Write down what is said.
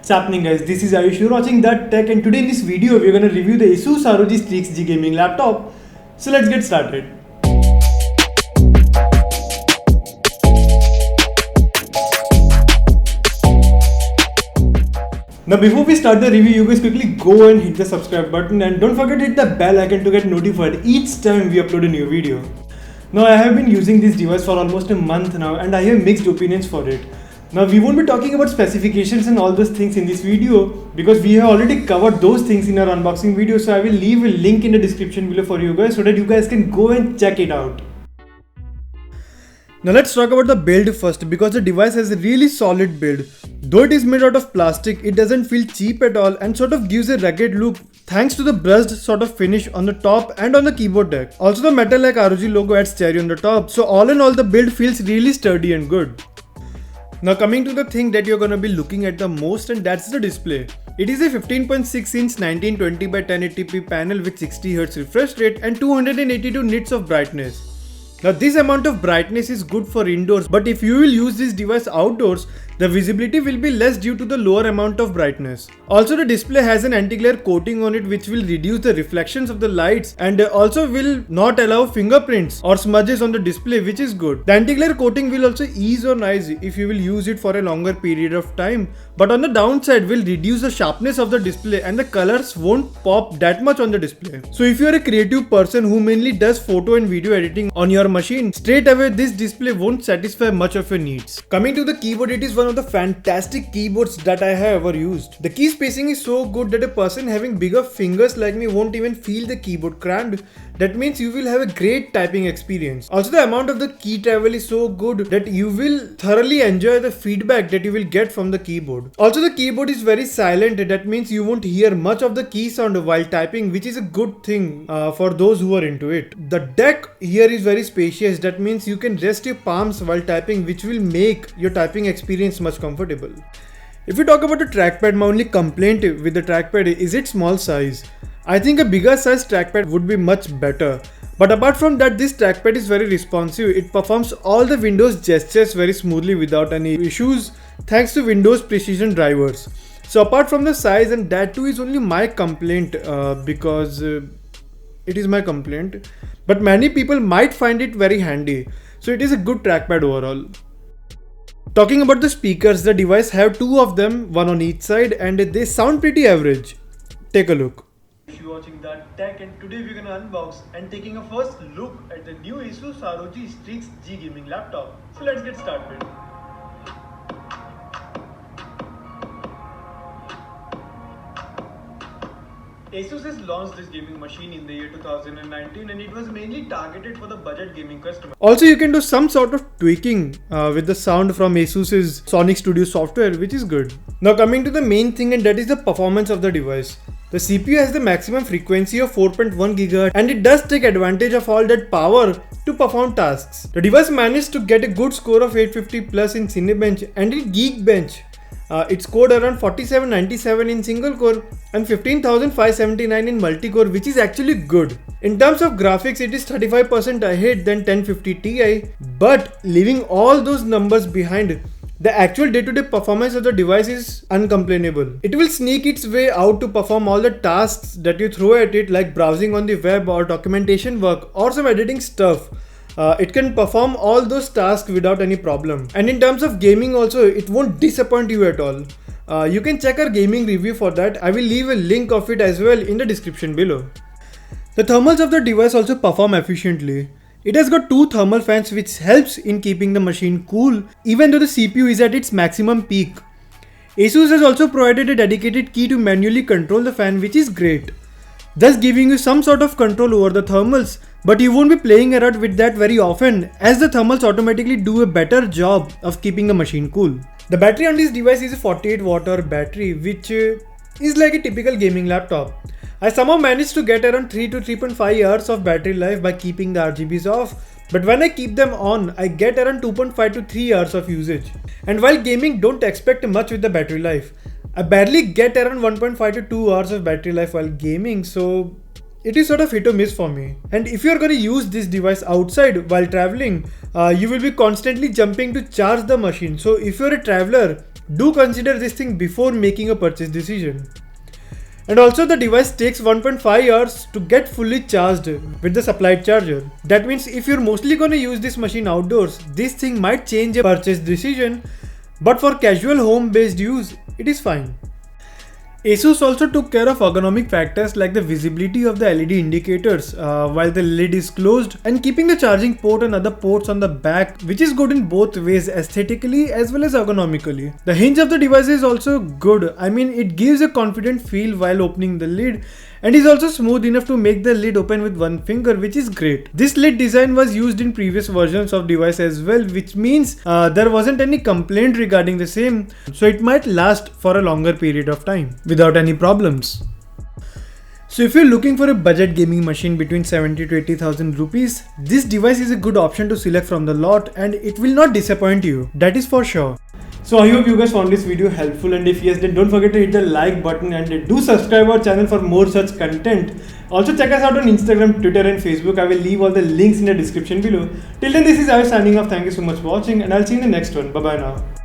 What's happening, guys? This is Ayush. You're watching That Tech, and today in this video we're gonna review the Asus ROG Strix G gaming laptop. So let's get started. Now before we start the review, you guys quickly go and hit the subscribe button and don't forget to hit the bell icon to get notified each time we upload a new video. Now I have been using this device for almost a month now and I have mixed opinions for it. Now we won't be talking about specifications and all those things in this video because we have already covered those things in our unboxing video, so I will leave a link in the description below for you guys so that you guys can go and check it out. Now let's talk about the build first because the device has a really solid build. Though it is made out of plastic, it doesn't feel cheap at all and sort of gives a rugged look thanks to the brushed sort of finish on the top and on the keyboard deck. Also the metal like ROG logo adds cherry on the top, so all in all the build feels really sturdy and good. Now coming to the thing that you're gonna be looking at the most, and that's the display. It is a 15.6 inch 1920 by 1080p panel with 60Hz refresh rate and 282 nits of brightness. Now this amount of brightness is good for indoors, but if you will use this device outdoors, the visibility will be less due to the lower amount of brightness. Also the display has an anti-glare coating on it which will reduce the reflections of the lights and also will not allow fingerprints or smudges on the display, which is good. The anti-glare coating will also ease on eyes if you will use it for a longer period of time, but on the downside will reduce the sharpness of the display and the colors won't pop that much on the display. So if you are a creative person who mainly does photo and video editing on your machine, straight away this display won't satisfy much of your needs. Coming to the keyboard, it is one of the fantastic keyboards that I have ever used. The key spacing is so good that a person having bigger fingers like me won't even feel the keyboard cramped. That means you will have a great typing experience. Also the amount of the key travel is so good that you will thoroughly enjoy the feedback that you will get from the keyboard. Also the keyboard is very silent, that means you won't hear much of the key sound while typing, which is a good thing for those who are into it. The deck here is very spacious, that means you can rest your palms while typing, which will make your typing experience much comfortable. If we talk about the trackpad, my only complaint with the trackpad is its small size. I think a bigger size trackpad would be much better. But apart from that, this trackpad is very responsive. It performs all the Windows gestures very smoothly without any issues thanks to Windows precision drivers. So apart from the size, and that too is only my complaint because it is my complaint. But many people might find it very handy. So it is a good trackpad overall. Talking about the speakers, the device have two of them, one on each side, and they sound pretty average. Take a look. If you're watching That Tech, and today we're gonna unbox and taking a first look at the new Asus ROG Strix G gaming laptop. So let's get started. Asus has launched this gaming machine in the year 2019 and it was mainly targeted for the budget gaming customer. Also you can do some sort of tweaking with the sound from Asus's Sonic Studio software, which is good. Now coming to the main thing, and that is the performance of the device. The CPU has the maximum frequency of 4.1 GHz and it does take advantage of all that power to perform tasks. The device managed to get a good score of 850 plus in Cinebench, and in Geekbench it scored around 4797 in single core and 15579 in multi-core, which is actually good. In terms of graphics, it is 35% ahead than 1050 Ti, but leaving all those numbers behind, the actual day-to-day performance of the device is uncomplainable. It will sneak its way out to perform all the tasks that you throw at it, like browsing on the web or documentation work or some editing stuff. It can perform all those tasks without any problem. And in terms of gaming also, it won't disappoint you at all. You can check our gaming review for that. I will leave a link of it as well in the description below. The thermals of the device also perform efficiently. It has got two thermal fans which helps in keeping the machine cool even though the CPU is at its maximum peak. Asus has also provided a dedicated key to manually control the fan, which is great, thus giving you some sort of control over the thermals, but you won't be playing around with that very often as the thermals automatically do a better job of keeping the machine cool. The battery on this device is a 48 watt-hour battery, which is like a typical gaming laptop. I somehow managed to get around 3 to 3.5 hours of battery life by keeping the RGBs off, but when I keep them on, I get around 2.5 to 3 hours of usage. And while gaming, don't expect much with the battery life. I barely get around 1.5 to 2 hours of battery life while gaming, so it is sort of hit or miss for me. And if you're going to use this device outside while traveling, you will be constantly jumping to charge the machine. So if you're a traveler, do consider this thing before making a purchase decision. And also the device takes 1.5 hours to get fully charged with the supplied charger. That means if you're mostly gonna use this machine outdoors, this thing might change a purchase decision, but for casual home based use, it is fine. ASUS also took care of ergonomic factors like the visibility of the LED indicators while the lid is closed, and keeping the charging port and other ports on the back, which is good in both ways, aesthetically as well as ergonomically. The hinge of the device is also good. I mean, it gives a confident feel while opening the lid, and is also smooth enough to make the lid open with one finger, which is great. This lid design was used in previous versions of device as well, which means there wasn't any complaint regarding the same, so it might last for a longer period of time without any problems. So if you're looking for a budget gaming machine between 70 to 80,000 rupees, this device is a good option to select from the lot, and it will not disappoint you, that is for sure. So I hope you guys found this video helpful, and if yes, then don't forget to hit the like button and do subscribe our channel for more such content. Also check us out on Instagram, Twitter and Facebook. I will leave all the links in the description below. Till then, this is Ayush signing off. Thank you so much for watching, and I'll see you in the next one. Bye bye now.